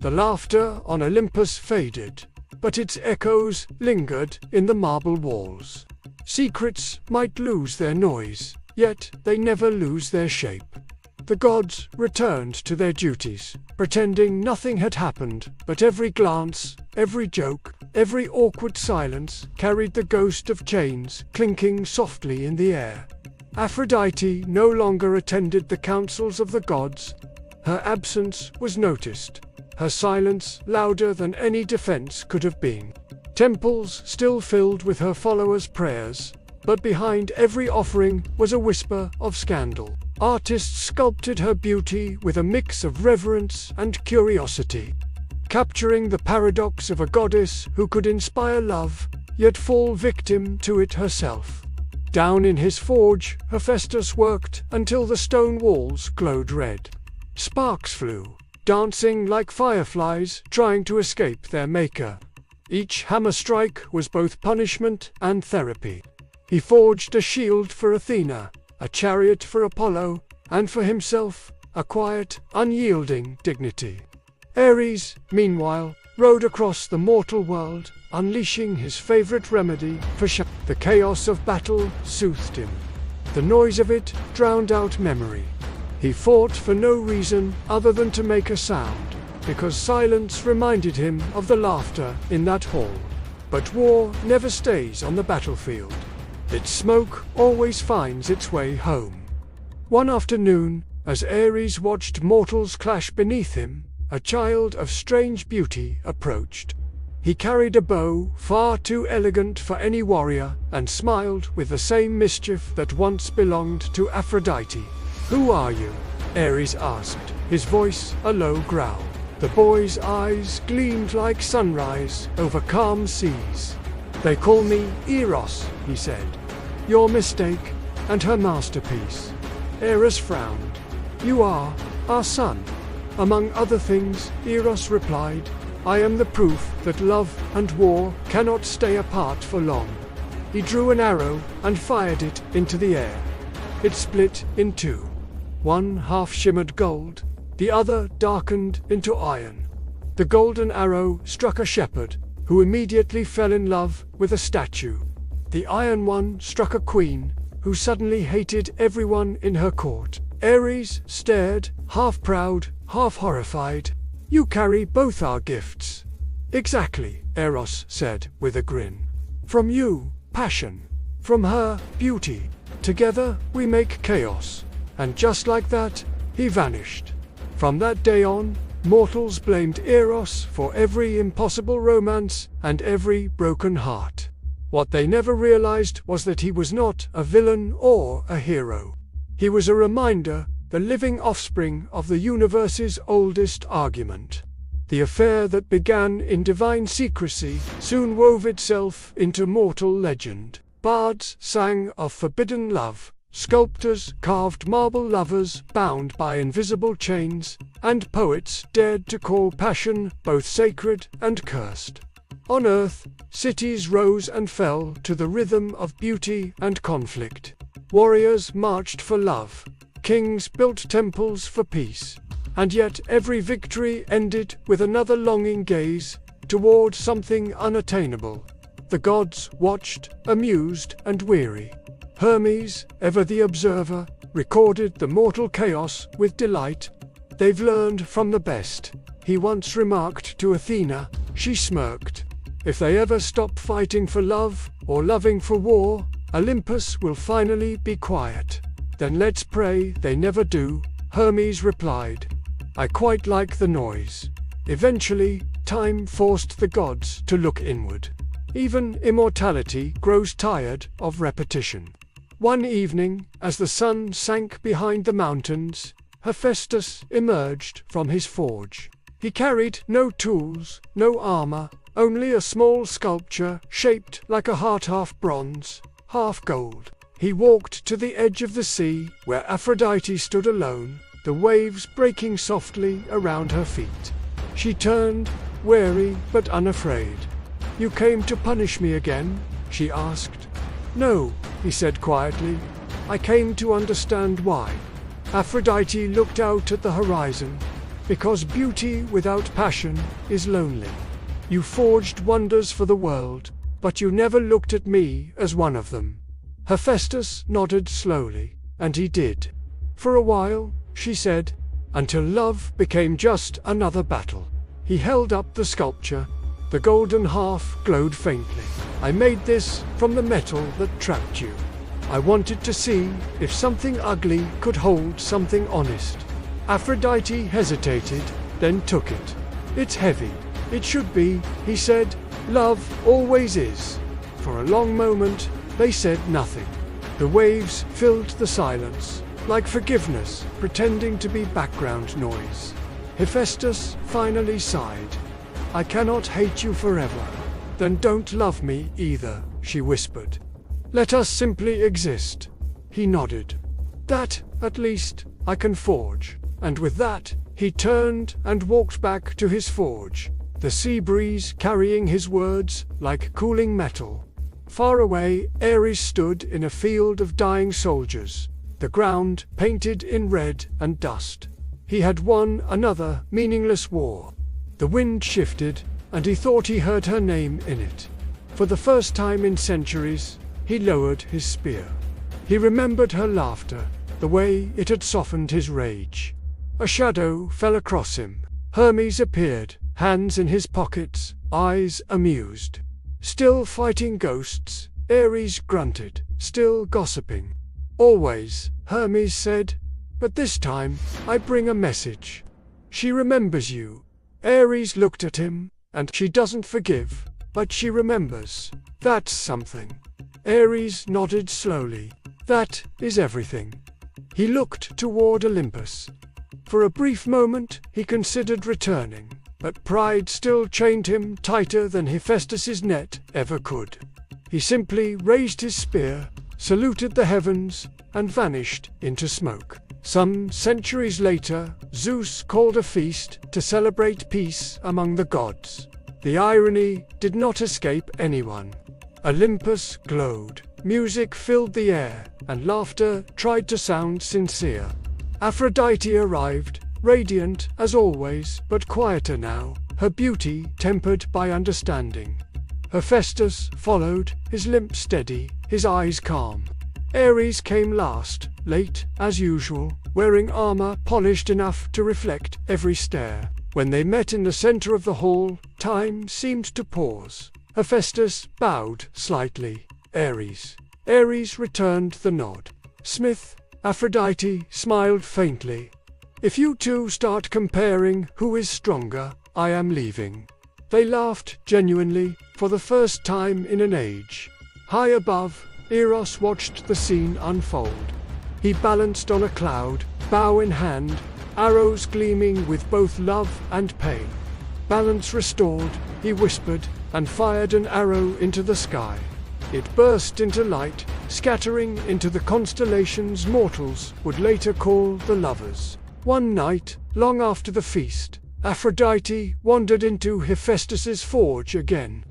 The laughter on Olympus faded, but its echoes lingered in the marble walls. Secrets might lose their noise, yet they never lose their shape. The gods returned to their duties, pretending nothing had happened, but every glance, every joke, every awkward silence carried the ghost of chains clinking softly in the air. Aphrodite no longer attended the councils of the gods. Her absence was noticed, her silence louder than any defense could have been. Temples still filled with her followers' prayers, but behind every offering was a whisper of scandal. Artists sculpted her beauty with a mix of reverence and curiosity, capturing the paradox of a goddess who could inspire love, yet fall victim to it herself. Down in his forge, Hephaestus worked until the stone walls glowed red. Sparks flew, dancing like fireflies trying to escape their maker. Each hammer strike was both punishment and therapy. He forged a shield for Athena, a chariot for Apollo, and for himself, a quiet, unyielding dignity. Ares, meanwhile, rode across the mortal world, unleashing his favorite remedy for the chaos of battle soothed him. The noise of it drowned out memory. He fought for no reason other than to make a sound, because silence reminded him of the laughter in that hall. But war never stays on the battlefield. Its smoke always finds its way home. One afternoon, as Ares watched mortals clash beneath him, a child of strange beauty approached. He carried a bow far too elegant for any warrior, and smiled with the same mischief that once belonged to Aphrodite. "Who are you?" Ares asked, his voice a low growl. The boy's eyes gleamed like sunrise over calm seas. "They call me Eros," he said. "Your mistake, and her masterpiece." Ares frowned. "You are our son." Among other things, Eros replied, "I am the proof that love and war cannot stay apart for long." He drew an arrow and fired it into the air. It split in two. One half shimmered gold, the other darkened into iron. The golden arrow struck a shepherd, who immediately fell in love with a statue. The iron one struck a queen, who suddenly hated everyone in her court. Ares stared, half proud, half horrified. "You carry both our gifts." "Exactly," Eros said with a grin. "From you, passion. From her, beauty. Together we make chaos." And just like that, he vanished. From that day on, mortals blamed Eros for every impossible romance and every broken heart. What they never realized was that he was not a villain or a hero. He was a reminder, the living offspring of the universe's oldest argument. The affair that began in divine secrecy soon wove itself into mortal legend. Bards sang of forbidden love, sculptors carved marble lovers bound by invisible chains, and poets dared to call passion both sacred and cursed. On earth, cities rose and fell to the rhythm of beauty and conflict. Warriors marched for love, kings built temples for peace, and yet every victory ended with another longing gaze toward something unattainable. The gods watched, amused and weary. Hermes, ever the observer, recorded the mortal chaos with delight. "They've learned from the best," he once remarked to Athena. She smirked. "If they ever stop fighting for love, or loving for war, Olympus will finally be quiet." "Then let's pray they never do," Hermes replied. "I quite like the noise." Eventually, time forced the gods to look inward. Even immortality grows tired of repetition. One evening, as the sun sank behind the mountains, Hephaestus emerged from his forge. He carried no tools, no armor, only a small sculpture shaped like a heart, half bronze, half gold. He walked to the edge of the sea, where Aphrodite stood alone, the waves breaking softly around her feet. She turned, wary but unafraid. "You came to punish me again?" she asked. "No," he said quietly. "I came to understand why." Aphrodite looked out at the horizon. Because beauty without passion is lonely. You forged wonders for the world, but you never looked at me as one of them. Hephaestus nodded slowly, and he did. For a while, she said, until love became just another battle. He held up the sculpture. The golden half glowed faintly. I made this from the metal that trapped you. I wanted to see if something ugly could hold something honest. Aphrodite hesitated, then took it. It's heavy. It should be, he said. Love always is. For a long moment, they said nothing. The waves filled the silence, like forgiveness pretending to be background noise. Hephaestus finally sighed. I cannot hate you forever. Then don't love me either, she whispered. Let us simply exist. He nodded. That, at least, I can forge. And with that, he turned and walked back to his forge, the sea breeze carrying his words like cooling metal. Far away, Ares stood in a field of dying soldiers, the ground painted in red and dust. He had won another meaningless war. The wind shifted, and he thought he heard her name in it. For the first time in centuries, he lowered his spear. He remembered her laughter, the way it had softened his rage. A shadow fell across him. Hermes appeared, hands in his pockets, eyes amused. Still fighting ghosts, Ares grunted, still gossiping. Always, Hermes said, but this time, I bring a message. She remembers you. Ares looked at him, and she doesn't forgive, but she remembers. That's something. Ares nodded slowly. That is everything. He looked toward Olympus. For a brief moment, he considered returning, but pride still chained him tighter than Hephaestus's net ever could. He simply raised his spear, saluted the heavens, and vanished into smoke. Some centuries later, Zeus called a feast to celebrate peace among the gods. The irony did not escape anyone. Olympus glowed, music filled the air, and laughter tried to sound sincere. Aphrodite arrived, radiant as always, but quieter now, her beauty tempered by understanding. Hephaestus followed, his limp steady, his eyes calm. Ares came last, late as usual, wearing armor polished enough to reflect every stare. When they met in the center of the hall, time seemed to pause. Hephaestus bowed slightly. Ares. Ares returned the nod. Smith. Aphrodite smiled faintly. If you two start comparing who is stronger, I am leaving. They laughed genuinely, for the first time in an age. High above, Eros watched the scene unfold. He balanced on a cloud, bow in hand, arrows gleaming with both love and pain. Balance restored, he whispered, and fired an arrow into the sky. It burst into light, scattering into the constellations mortals would later call the lovers. One night, long after the feast, Aphrodite wandered into Hephaestus's forge again.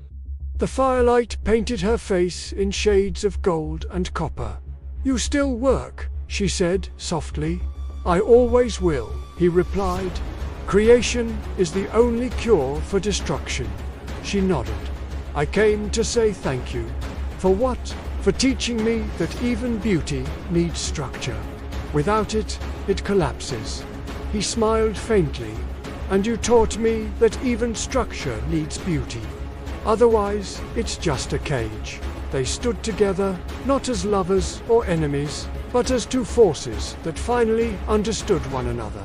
The firelight painted her face in shades of gold and copper. You still work, she said softly. I always will, he replied. Creation is the only cure for destruction. She nodded. I came to say thank you. For what? For teaching me that even beauty needs structure. Without it, it collapses. He smiled faintly. And you taught me that even structure needs beauty. Otherwise, it's just a cage. They stood together, not as lovers or enemies, but as two forces that finally understood one another.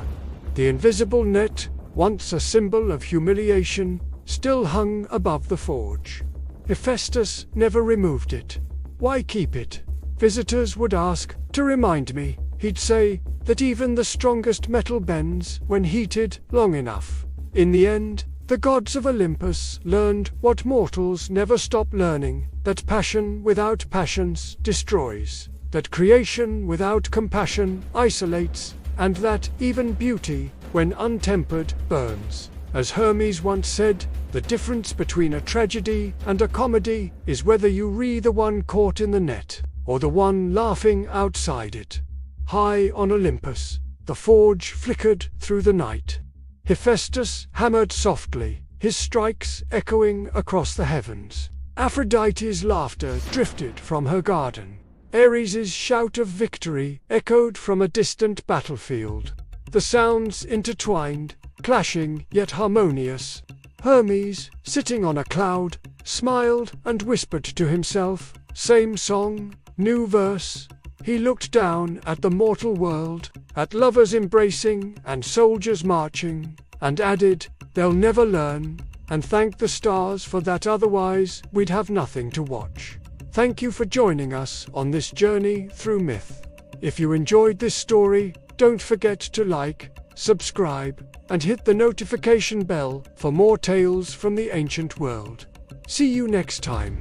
The invisible net, once a symbol of humiliation, still hung above the forge. Hephaestus never removed it. Why keep it? Visitors would ask, to remind me. He'd say that even the strongest metal bends when heated long enough. In the end, the gods of Olympus learned what mortals never stop learning, that passion without passions destroys, that creation without compassion isolates, and that even beauty, when untempered, burns. As Hermes once said, the difference between a tragedy and a comedy is whether you re the one caught in the net, or the one laughing outside it. High on Olympus, the forge flickered through the night. Hephaestus hammered softly, his strikes echoing across the heavens. Aphrodite's laughter drifted from her garden. Ares' shout of victory echoed from a distant battlefield. The sounds intertwined, clashing yet harmonious. Hermes, sitting on a cloud, smiled and whispered to himself, "Same song, new verse." He looked down at the mortal world, at lovers embracing and soldiers marching, and added, "They'll never learn," and thanked the stars for that, otherwise we'd have nothing to watch. Thank you for joining us on this journey through myth. If you enjoyed this story, don't forget to like, subscribe, and hit the notification bell for more tales from the ancient world. See you next time.